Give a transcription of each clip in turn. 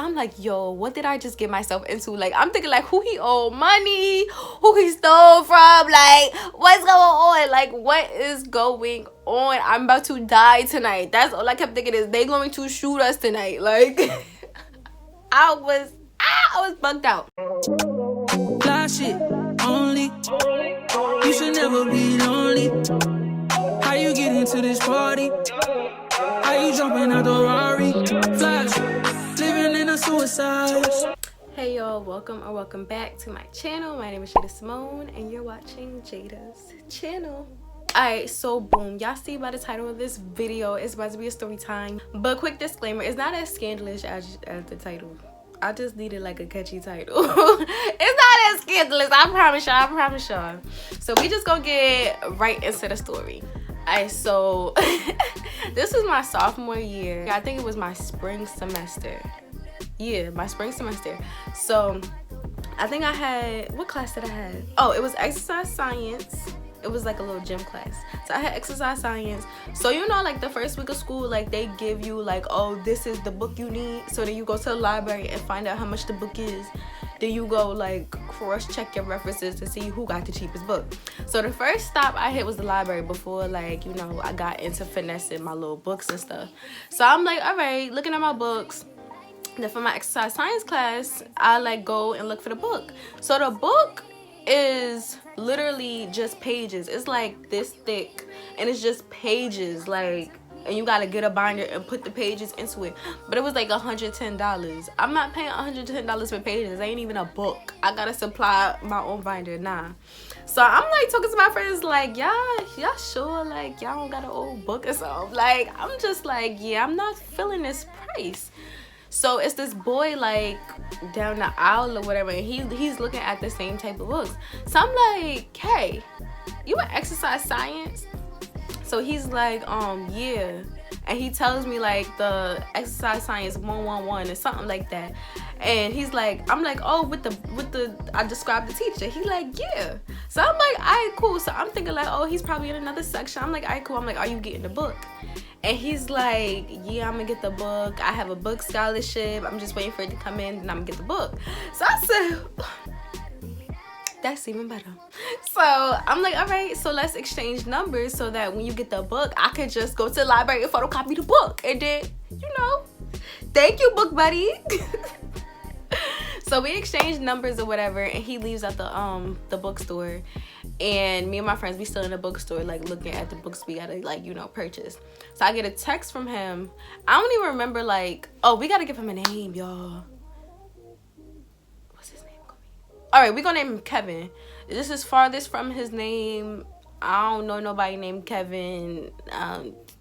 So I'm like, yo, what did I just get myself into? Like, I'm thinking like, who he owe money, who he stole from, like, what's going on, like, what is going on? I'm about to die tonight. That's all I kept thinking, is they going to shoot us tonight. Like, I was bugged out. Fly shit only. You should never be lonely. How you get into this party? How you jumping out the Rari? Flash, living in a suicide. Hey y'all, welcome back to my channel. My name is Jada Simone and you're watching Jada's channel. Alright, so boom, y'all see by the title of this video, it's about to be a story time. But quick disclaimer, it's not as scandalous as the title. I just needed like a catchy title. It's not as scandalous, I promise y'all. So we just gonna get right into the story. Alright, so this was my sophomore year. I think it was my spring semester. Yeah, my spring semester. So I think I had, what class did I have? Oh, it was exercise science. It was like a little gym class. So I had exercise science. So you know, like the first week of school, like they give you like, oh, this is the book you need. So then you go to the library and find out how much the book is. Then you go like cross-check your references to see who got the cheapest book. So the first stop I hit was the library before, like, you know, I got into finessing my little books and stuff. So I'm like, all right, looking at my books. Then for my exercise science class, I like go and look for the book. So the book is literally just pages. It's like this thick and it's just pages, like, and you gotta get a binder and put the pages into it. But it was like $110. I'm not paying $110 for pages. It ain't even a book. I gotta supply my own binder. Nah. So I'm like talking to my friends like, y'all sure like y'all don't got an old book or something? Like, I'm just like, yeah, I'm not feeling this price. So it's this boy like down the aisle or whatever, and he's looking at the same type of books. So I'm like, hey, you in exercise science? So he's like, yeah. And he tells me like the exercise science 111 or something like that. And he's like, I'm like, oh, with the I described the teacher. He like, yeah. So I'm like, all right, cool. So I'm thinking like, oh, he's probably in another section. I'm like, all right, cool. I'm like, are you getting the book? And he's like, yeah, I'm gonna get the book. I have a book scholarship. I'm just waiting for it to come in and I'm gonna get the book. So I said, that's even better. So I'm like, all right, so let's exchange numbers so that when you get the book, I could just go to the library and photocopy the book. And then, you know, thank you, book buddy. So we exchanged numbers or whatever, and he leaves at the bookstore. And me and my friends, we still in the bookstore, like looking at the books we gotta, like, you know, purchase. So I get a text from him. I don't even remember, like, oh, we gotta give him a name, y'all. What's his name gonna be? All right, we gonna name him Kevin. This is farthest from his name. I don't know nobody named Kevin.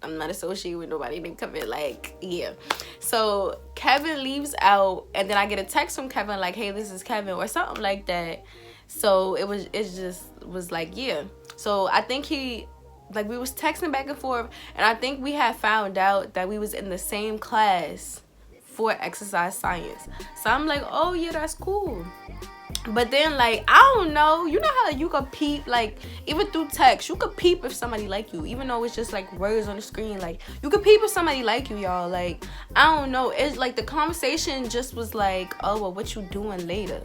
I'm not associated with nobody named Kevin. Like, yeah. So Kevin leaves out, and then I get a text from Kevin like, hey, this is Kevin, or something like that. So it just was like, yeah. So I think we was texting back and forth, and I think we had found out that we was in the same class for exercise science. So I'm like, oh yeah, that's cool. But then, like, I don't know, you know how you could peep, like, even through text, you could peep if somebody like you, even though it's just like words on the screen. Like, you could peep if somebody like you, y'all. Like, I don't know, it's like the conversation just was like, oh, well, what you doing later?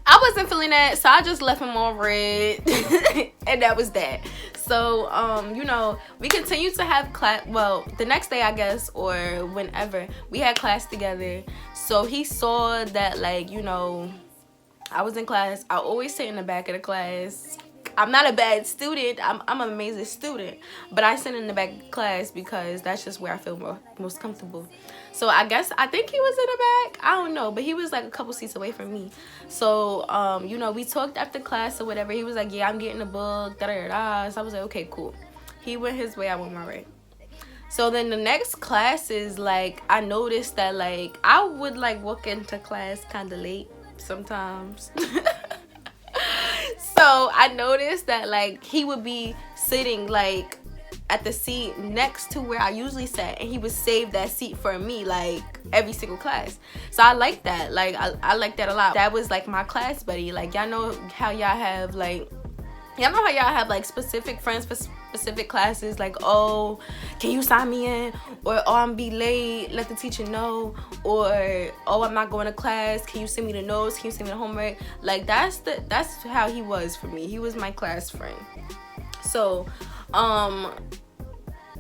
I wasn't feeling that, so I just left him on red. And that was that. So you know, we continued to have class. Well, the next day, I guess, or whenever, we had class together. So he saw that, like, you know, I was in class. I always sit in the back of the class. I'm not a bad student. I'm an amazing student, but I sit in the back of class because that's just where I feel most comfortable. So I think he was in the back. I don't know, but he was like a couple seats away from me. So you know, we talked after class or whatever. He was like, yeah, I'm getting a book, da da da. So I was like, okay, cool. He went his way, I went my way. So then the next class is like, I noticed that like I would like walk into class kind of late sometimes. So I noticed that like he would be sitting like at the seat next to where I usually sat, and he would save that seat for me like every single class. So I like that. Like I like that a lot. That was like my class buddy. Like, y'all know how y'all have like specific friends for specific classes, like, oh, can you sign me in, or oh, I'm be late, let the teacher know, or oh, I'm not going to class, can you send me the notes, can you send me the homework? Like, that's how he was for me. He was my class friend. So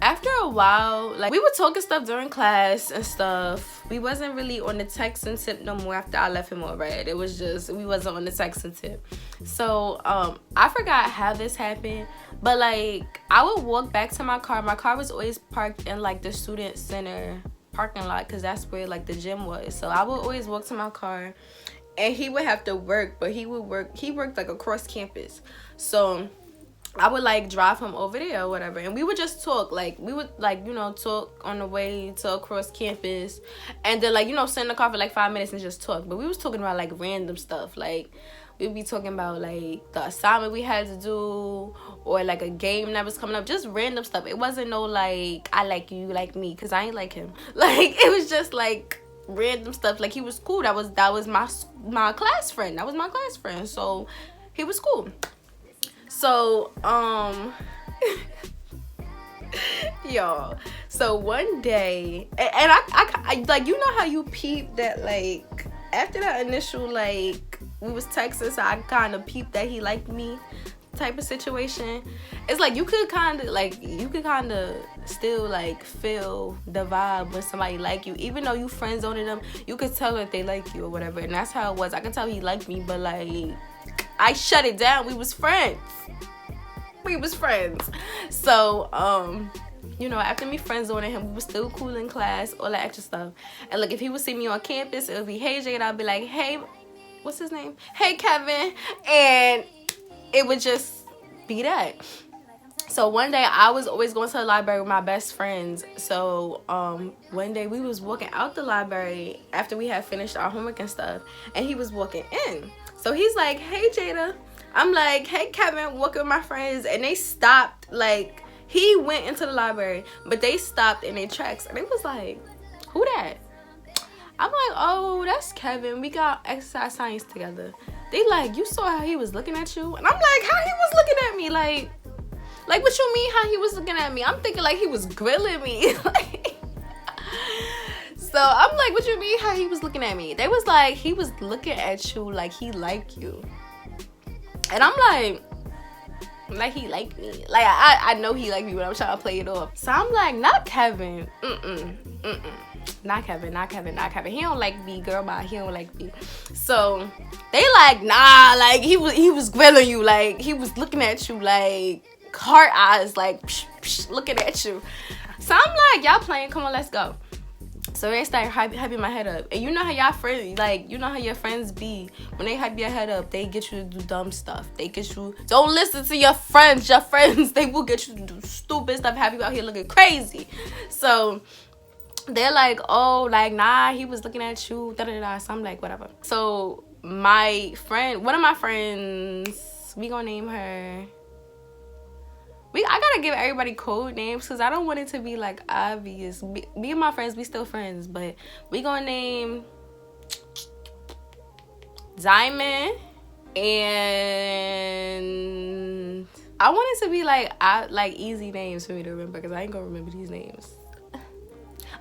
after a while, like, we were talking stuff during class and stuff. We wasn't really on the texting tip no more after I left him on red. It was just, we wasn't on the texting tip. So I forgot how this happened, but like, I would walk back to my car. My car was always parked in like the student center parking lot, because that's where like the gym was. So I would always walk to my car, and he would have to work, but he worked like across campus. So I would like drive him over there or whatever, and we would just talk. Like, we would like, you know, talk on the way to across campus, and then like, you know, sit in the car for like 5 minutes and just talk. But we was talking about like random stuff. Like, we'd be talking about like the assignment we had to do, or like a game that was coming up, just random stuff. It wasn't no like, I like you, you like me, because I ain't like him. Like, it was just like random stuff. Like, he was cool. That was my class friend. That was my class friend. So he was cool. So y'all, so one day, and I like, you know how you peep that, like, after that initial, like, we was texting, so I kind of peeped that he liked me type of situation. It's like, you could kind of still like feel the vibe when somebody like you, even though you friend zoning them. You could tell that they like you or whatever, and that's how it was. I could tell he liked me, but like, I shut it down. We was friends. So you know, after me friend zoning him, we was still cool in class, all that extra stuff. And like, if he would see me on campus, it would be, hey Jade, I'd be like, hey, what's his name? Hey Kevin. And it would just be that. So one day, I was always going to the library with my best friends. So one day we was walking out the library after we had finished our homework and stuff, and he was walking in. So he's like, hey Jada. I'm like, hey Kevin, walking with my friends. And they stopped. Like, he went into the library, but they stopped in their tracks, and they was like, who that? I'm like, oh, that's Kevin. We got exercise science together. They like, you saw how he was looking at you? And I'm like, how he was looking at me? Like what you mean how he was looking at me? I'm thinking like he was grilling me. So I'm like, what you mean how he was looking at me? They was like, he was looking at you like he liked you. And I'm like he liked me. Like, I know he liked me, but I'm trying to play it off. So I'm like, not Kevin. Not Kevin. He don't like me, girl. Bye. He don't like me. So they like, nah. Like, he was grilling you. Like, he was looking at you like heart eyes, like psh, psh, looking at you. So I'm like, y'all playing? Come on, let's go. So they start hyping my head up. And you know how y'all friends, like, you know how your friends be. When they hype your head up, they get you to do dumb stuff. They get you, don't listen to your friends. Your friends, they will get you to do stupid stuff, have you out here looking crazy. So they're like, oh, like, nah, he was looking at you, da-da-da. So I'm like, whatever. So my friend, one of my friends, we gonna name her, I gotta give everybody code names because I don't want it to be like obvious. Me and my friends, we still friends, but we gonna name Diamond, and I want it to be like easy names for me to remember because I ain't gonna remember these names.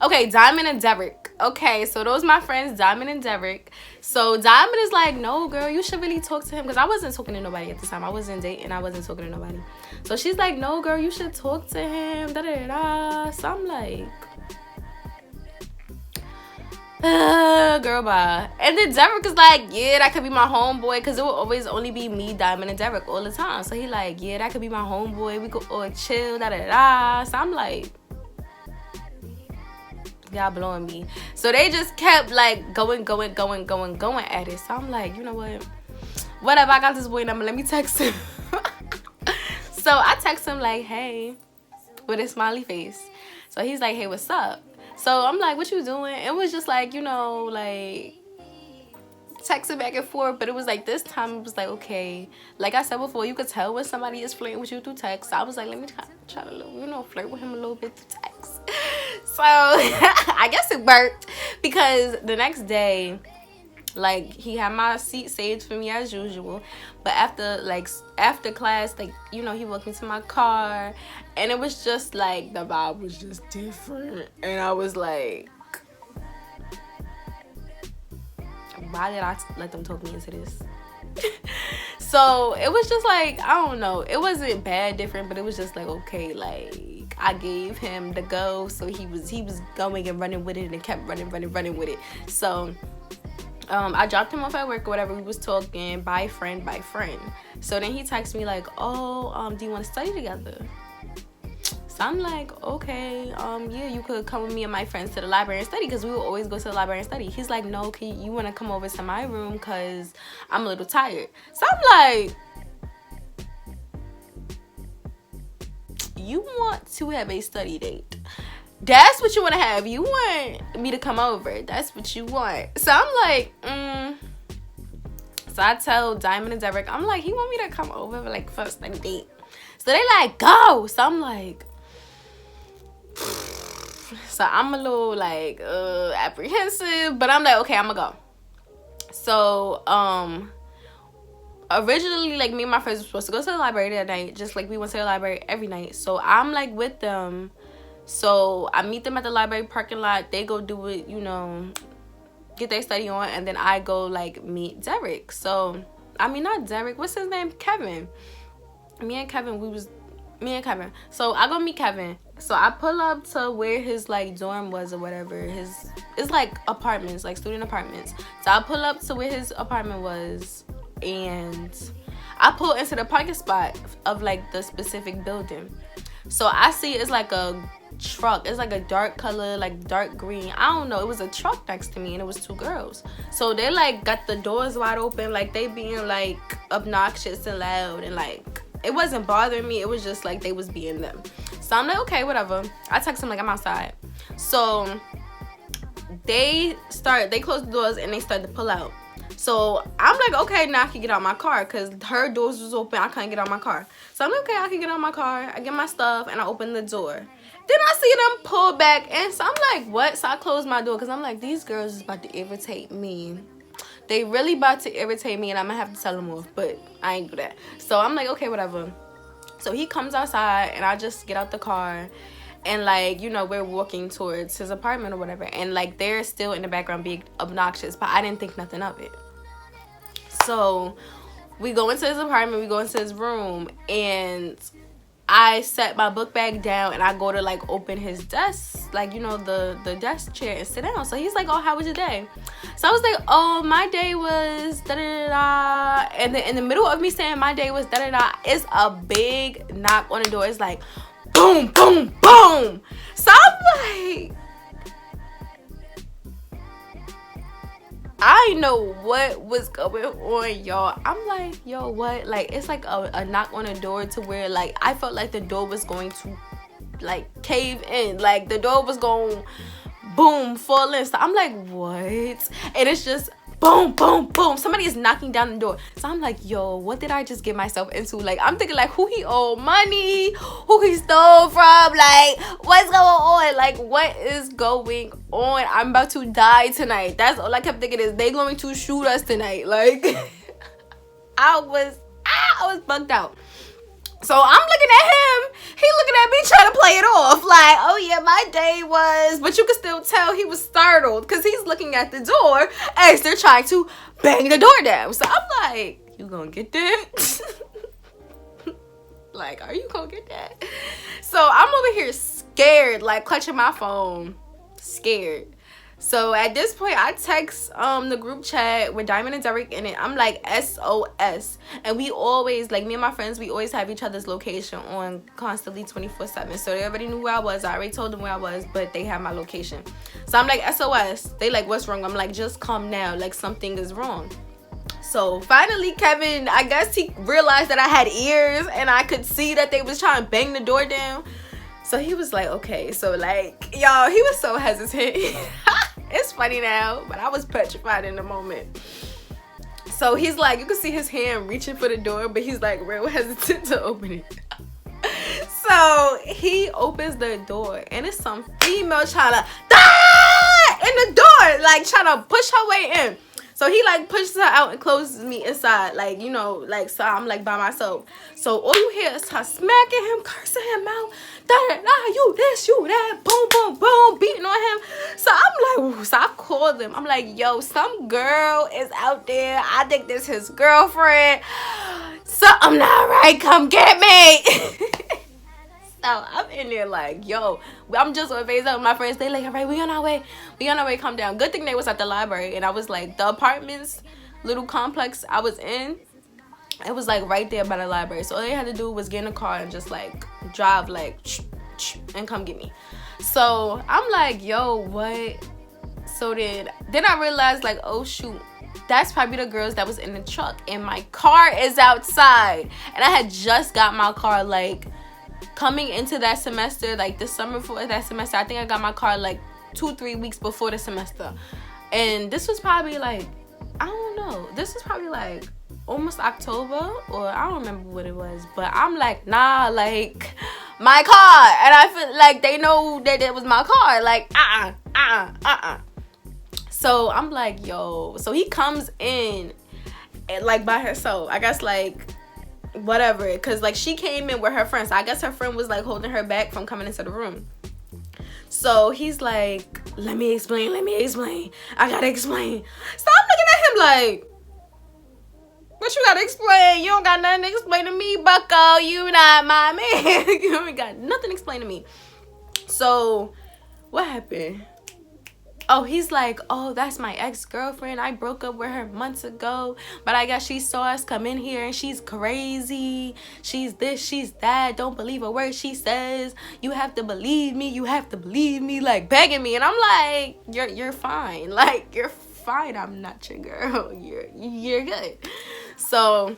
Okay, Diamond and Derek. Okay, so those my friends, Diamond and Derek. So Diamond is like, no, girl, you should really talk to him. Because I wasn't talking to nobody at the time. I wasn't dating. I wasn't talking to nobody. So she's like, no, girl, you should talk to him. Da-da-da-da. So I'm like, girl, bye. And then Derek is like, yeah, that could be my homeboy. Because it will always only be me, Diamond, and Derek all the time. So he like, yeah, that could be my homeboy. We could all chill. Da-da-da-da. So I'm like, y'all blowing me. So they just kept like going at it. So I'm like, you know what, whatever, I got this boy number, let me text him. So I text him like, hey, with a smiley face. So he's like, hey, what's up? So I'm like, what you doing? It was just like, you know, like texting back and forth. But it was like, this time it was like, okay, like I said before, you could tell when somebody is flirting with you through text. So I was like, let me try to, you know, flirt with him a little bit through text. So I guess it worked, because the next day Like, he had my seat saved for me as usual, but after class, like, you know, he walked me to my car, and it was just like the vibe was just different, and I was like, why did I let them talk me into this? So it was just like, I don't know, it wasn't bad different, but it was just like, okay, like, I gave him the go, so he was going and running with it and kept running with it. So I dropped him off at work or whatever. We was talking, bye friend. So then he texts me like, oh, do you want to study together? So I'm like, okay, yeah, you could come with me and my friends to the library and study, because we would always go to the library and study. He's like, no, you want to come over to my room because I'm a little tired. So I'm like, you want to have a study date? That's what you want to have. You want me to come over. That's what you want. So I'm like, So I tell Diamond and Derek, I'm like, he want me to come over like for a study date. So they like, go. So I'm like, so I'm a little like apprehensive, but I'm like, okay, I'm gonna go. So originally, like, me and my friends were supposed to go to the library that night, just like we went to the library every night. So I'm like with them. So I meet them at the library parking lot. They go do it, you know, get their study on, and then I go like meet Derek. So I mean, not Derek, what's his name? Kevin. Me and Kevin. So I go meet Kevin. So I pull up to where his like dorm was or whatever. It's like apartments, like student apartments. So I pull up to where his apartment was, and I pull into the parking spot of like the specific building. So I see it's like a truck. It's like a dark color, like dark green. I don't know. It was a truck next to me, and it was two girls. So they like got the doors wide open, like they being like obnoxious and loud, and like it wasn't bothering me. It was just like they was being them. So I'm like, okay, whatever. I text them like I'm outside. So they close the doors and they start to pull out. So I'm like, okay, now I can get out my car, because her doors was open. I couldn't get out my car. So I'm like, okay, I can get out my car. I get my stuff and I open the door. Then I see them pull back, and so I'm like, what? So I close my door, because I'm like, these girls is about to irritate me. They really about to irritate me, and I'm gonna have to tell them off, but I ain't do that. So I'm like, okay, whatever. So he comes outside, and I just get out the car, and like, you know, we're walking towards his apartment or whatever, and like they're still in the background being obnoxious, but I didn't think nothing of it. So we go into his apartment, we go into his room, and I set my book bag down, and I go to like open his desk, like, you know, the desk chair, and sit down. So he's like, oh, how was your day? So I was like, oh, my day was da-da-da-da. And then in the middle of me saying my day was da-da-da, it's a big knock on the door. It's like, boom, boom, boom. So I'm like, I know what was going on, y'all. I'm like, yo, what? Like, it's like a knock on the door to where, like, I felt like the door was going to, like, cave in. Like, the door was going, boom, fall in. So I'm like, what? And it's just boom, boom, boom. Somebody is knocking down the door. So I'm like, yo, what did I just get myself into? Like, I'm thinking, like, who he owe money? Who he stole from? Like, what's going on? Like, what is going on? I'm about to die tonight. That's all I kept thinking, is they going to shoot us tonight. Like, I was bugged out. So I'm looking at him. He looking at me trying to play it off. Like, oh yeah, my day was... But you can still tell he was startled, because he's looking at the door as they're trying to bang the door down. So I'm like, you gonna get that? Like, are you gonna get that? So I'm over here scared, like clutching my phone. Scared. So at this point, I text the group chat with Diamond and Derek in it. I'm like, SOS. And we always, like, me and my friends, we always have each other's location on constantly 24/7. So they already knew where I was. I already told them where I was, but they have my location. So I'm like, SOS. They like, what's wrong? I'm like, just come now. Like, something is wrong. So finally, Kevin, I guess he realized that I had ears and I could see that they was trying to bang the door down. So he was like, okay. So, like, y'all, he was so hesitant. It's funny now, but I was petrified in the moment. So he's like, you can see his hand reaching for the door, but he's like real hesitant to open it. So he opens the door, and it's some female trying to in the door, like trying to push her way in. So he like pushes her out and closes me inside, like, you know, like, so I'm like by myself. So all you hear is her smacking him, cursing him out, you this, you that, boom, boom, boom, beating on him. So I'm like, so I called him. I'm like, yo, some girl is out there. I think this is his girlfriend. Something not right. Come get me. So I'm in there like, yo, I'm just on FaceTime with my friends. They like, all right, we on our way. Calm down. Good thing they was at the library. And I was like, the apartments, little complex I was in, it was like right there by the library. So all they had to do was get in a car and just like drive like and come get me. So I'm like, yo, what? So then I realized like, oh shoot, that's probably the girls that was in the truck. And my car is outside. And I had just got my car like coming into that semester, like the summer for that semester. I think I got my car like 2-3 weeks before the semester. And this was probably like, I don't know, this was probably like almost October, or I don't remember what it was. But I'm like, nah, like my car. And I feel like they know that it was my car. Like, So I'm like, yo. So he comes in and like by herself, I guess, like whatever, because like she came in with her friend, so I guess her friend was like holding her back from coming into the room. So he's like, let me explain, I gotta explain. So I'm looking at him like, what you gotta explain? You don't got nothing to explain to me, bucko. You not my man. You ain't got nothing to explain to me. So what happened? Oh, he's like, oh, that's my ex-girlfriend. I broke up with her months ago. But I guess she saw us come in here and she's crazy. She's this, she's that. Don't believe a word she says. You have to believe me. Like begging me. And I'm like, you're fine. Like, you're fine. I'm not your girl. You're good. So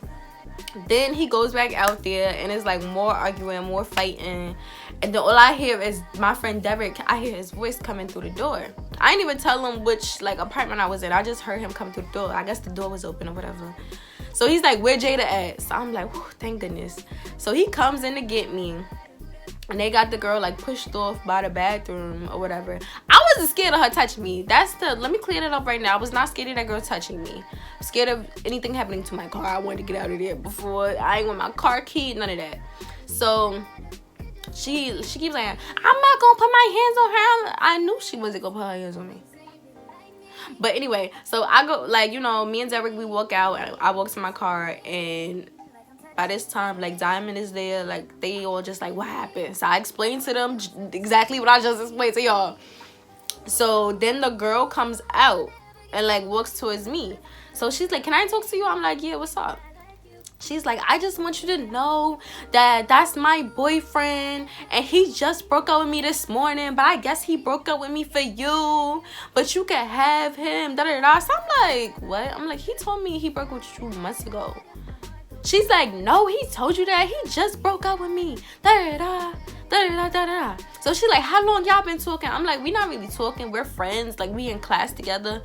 then he goes back out there and it's like more arguing, more fighting. And then all I hear is my friend Derek. I hear his voice coming through the door. I didn't even tell him which like apartment I was in. I just heard him come through the door. I guess the door was open or whatever. So he's like, where Jada at? So I'm like, thank goodness. So he comes in to get me. And they got the girl like pushed off by the bathroom or whatever. I wasn't scared of her touching me. Let me clear it up right now. I was not scared of that girl touching me. I'm scared of anything happening to my car. I wanted to get out of there before. I ain't want my car key, none of that. So she keeps saying, I'm not gonna put my hands on her. I knew she wasn't gonna put her hands on me. But anyway, so I go, like, you know, me and Derek, we walk out. And I walk to my car, and by this time, like, Diamond is there. Like, they all just like, what happened? So I explained to them exactly what I just explained to y'all. So then the girl comes out and like walks towards me. So she's like, can I talk to you? I'm like, yeah, what's up? She's like, I just want you to know that that's my boyfriend and he just broke up with me this morning, but I guess he broke up with me for you, but you can have him, So I'm like, what? I'm like, he told me he broke up with you months ago. She's like, no, he told you that. He just broke up with me. So she's like, how long y'all been talking? I'm like, we not really talking. We're friends. Like, we in class together.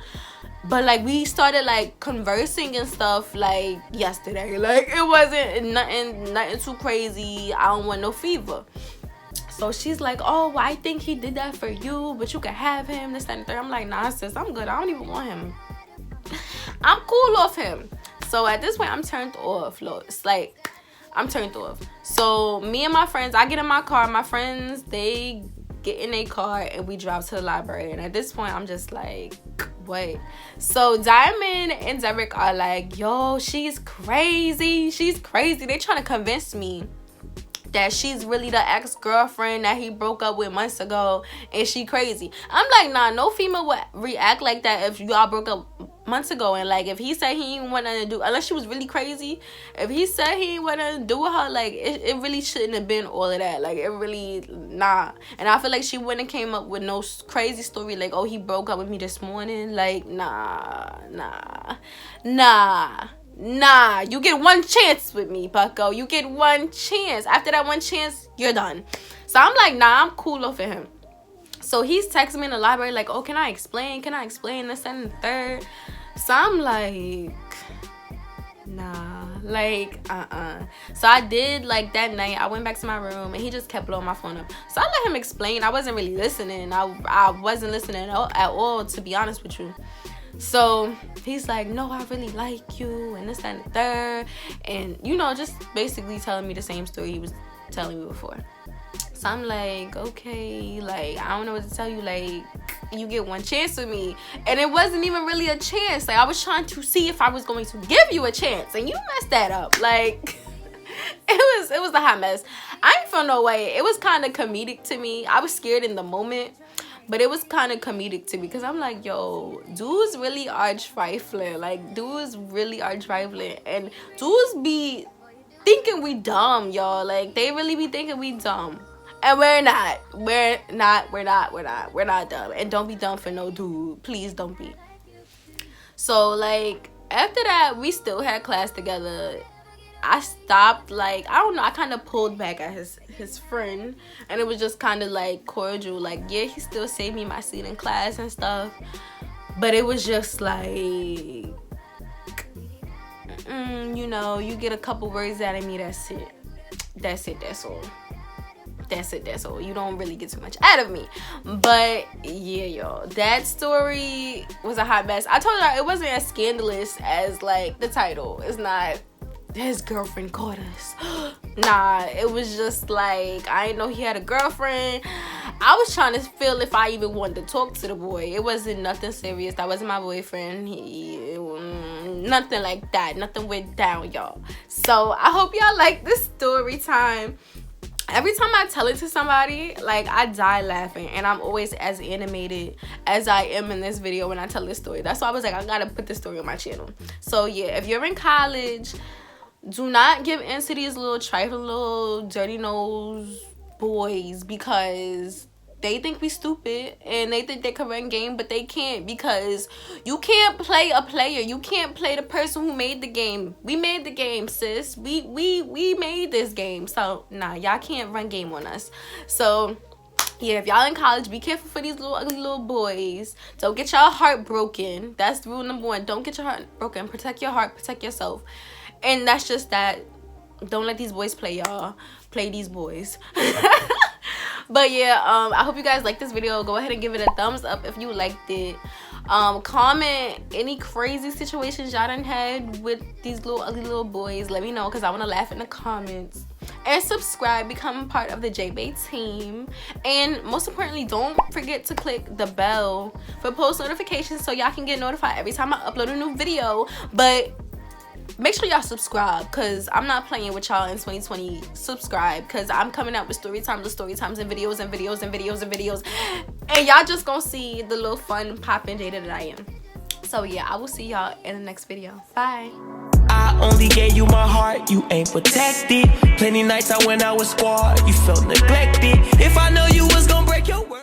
But, like, we started, like, conversing and stuff, like, yesterday. Like, it wasn't nothing too crazy. I don't want no fever. So she's like, oh, well, I think he did that for you, but you can have him, this, that, and the third. I'm like, nah, sis, I'm good. I don't even want him. I'm cool off him. So at this point, I'm turned off. Look, it's like, I'm turned off. So me and my friends, I get in my car. My friends, they get in a car and we drive to the library. And at this point, I'm just like, wait. So Diamond and Derek are like, yo, she's crazy. They trying to convince me that she's really the ex-girlfriend that he broke up with months ago and she crazy. I'm like, nah, no female would react like that if y'all broke up months ago. And like, if he said he didn't want nothing to do, unless she was really crazy, if he said he didn't want nothing to do with her, like, it really shouldn't have been all of that. Like, it really, nah. And I feel like she wouldn't have came up with no crazy story like, oh, he broke up with me this morning. Like, nah. You get one chance with me, bucko. You get one chance. After that one chance, you're done. So I'm like, nah, I'm cool off of him. So he's texting me in the library like, oh, can I explain this and the third? So I'm like, nah, like, So I did, like, that night, I went back to my room and he just kept blowing my phone up. So I let him explain. I wasn't really listening. I wasn't listening at all, to be honest with you. So he's like, no, I really like you, and this, that, and the third. And, you know, just basically telling me the same story he was telling me before. So I'm like, okay, like, I don't know what to tell you. Like, you get one chance with me. And it wasn't even really a chance. Like, I was trying to see if I was going to give you a chance. And you messed that up. Like, it was a hot mess. I ain't feel no way. It was kind of comedic to me. I was scared in the moment. But it was kind of comedic to me. Because I'm like, yo, dudes really are trifling. Like, dudes really are trifling. And dudes be thinking we dumb, y'all. Like, they really be thinking we dumb. And we're not. We're not dumb. And don't be dumb for no dude. Please don't be. So, like, after that, we still had class together. I stopped, like, I don't know, I kind of pulled back at his friend. And it was just kind of, like, cordial. Like, yeah, he still saved me my seat in class and stuff. But it was just, like, you know, you get a couple words out of me, that's it. That's all. That's all. You don't really get too much out of me. But yeah, y'all, that story was a hot mess. I told y'all it wasn't as scandalous as, like, the title. It's not his girlfriend caught us. Nah, it was just like, I didn't know he had a girlfriend. I was trying to feel if I even wanted to talk to the boy. It wasn't nothing serious. That wasn't my boyfriend. Nothing like that. Nothing went down, y'all. So I hope y'all like this story time. Every time I tell it to somebody, like, I die laughing. And I'm always as animated as I am in this video when I tell this story. That's why I was like, I gotta put this story on my channel. So, yeah, if you're in college, do not give in to these little trifling, little dirty nose boys. Because they think we stupid and they think they can run game, but they can't, because you can't play a player. You can't play the person who made the game. We made the game, sis. We made this game. So nah, y'all can't run game on us. So yeah, if y'all in college, be careful for these little ugly little boys. Don't get y'all heart broken. That's rule number 1. Don't get your heart broken. Protect your heart, protect yourself. And that's just that. Don't let these boys play y'all. Play these boys. But yeah, I hope you guys like this video. Go ahead and give it a thumbs up if you liked it. Comment any crazy situations y'all done had with these little ugly little boys. Let me know, because I want to laugh in the comments. And subscribe, become part of the J-Bay team. And most importantly, don't forget to click the bell for post notifications so y'all can get notified every time I upload a new video. But make sure y'all subscribe, because I'm not playing with y'all in 2020. Subscribe, because I'm coming out with story times and videos and videos and videos and videos. And y'all just gonna see the little fun poppin' Jada that I am. So yeah, I will see y'all in the next video. Bye. I only gave you my heart, you ain't protected. Plenty nights I went out with squad, you felt neglected. If I know you was gonna break your word.